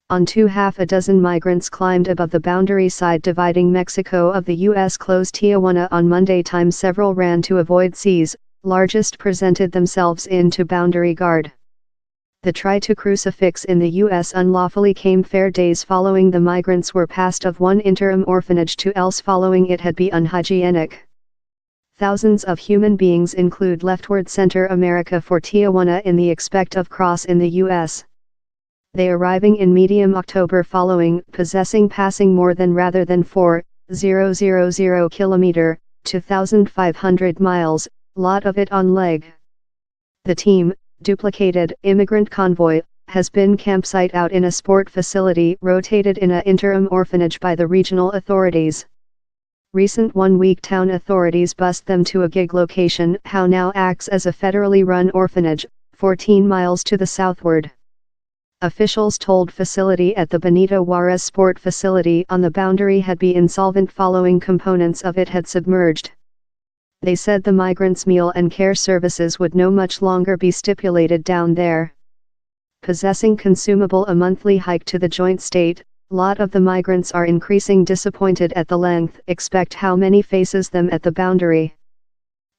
On half a dozen migrants climbed above the boundary side dividing Mexico of the U.S. closed Tijuana on Monday. Several ran to avoid seas, largest presented themselves into boundary guard. The try to crucifix in the U.S. unlawfully came fair days following the migrants were passed of one interim orphanage to else following it had be unhygienic. Thousands of human beings include leftward center America for Tijuana in the expect of cross in the U.S. They arriving in medium October following possessing passing more than rather than 4,000 kilometer, 2,500 miles, lot of it on leg. The team, duplicated immigrant convoy, has been campsite out in a sport facility rotated in a interim orphanage by the regional authorities. Recent one-week town authorities bust them to a gig location how now acts as a federally run orphanage, 14 miles to the southward. Officials told facility at the Benito Juarez Sport Facility on the boundary had been insolvent following components of it had submerged. They said the migrants' meal and care services would no much longer be stipulated down there. Possessing consumable a monthly hike to the joint state, lot of the migrants are increasing disappointed at the length expect how many faces them at the boundary.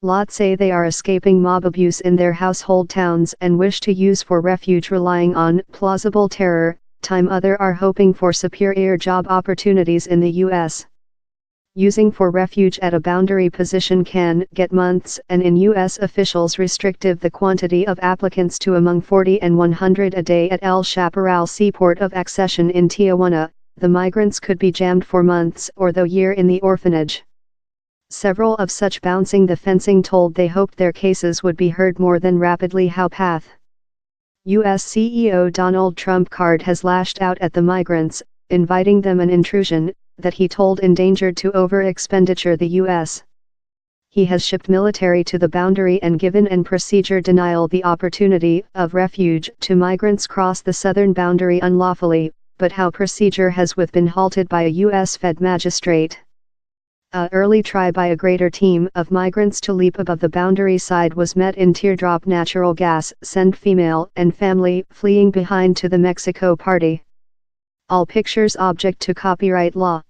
Lot say they are escaping mob abuse in their household towns and wish to use for refuge relying on plausible terror, time other are hoping for superior job opportunities in the U.S. Using for refuge at a boundary position can get months and in U.S. officials restrictive the quantity of applicants to among 40 and 100 a day at El Chaparral Seaport of Accession in Tijuana, the migrants could be jammed for months or the year in the orphanage. Several of such bouncing the fencing told they hoped their cases would be heard more than rapidly how path. U.S. CEO Donald Trump card has lashed out at the migrants, inviting them an intrusion, that he told endangered to over-expenditure the U.S. He has shipped military to the boundary and given an procedure denial the opportunity of refuge to migrants cross the southern boundary unlawfully, but how procedure has been halted by a U.S. Fed magistrate. A early try by a greater team of migrants to leap above the boundary side was met in teardrop natural gas send female and family fleeing behind to the Mexico party. All pictures object to copyright law.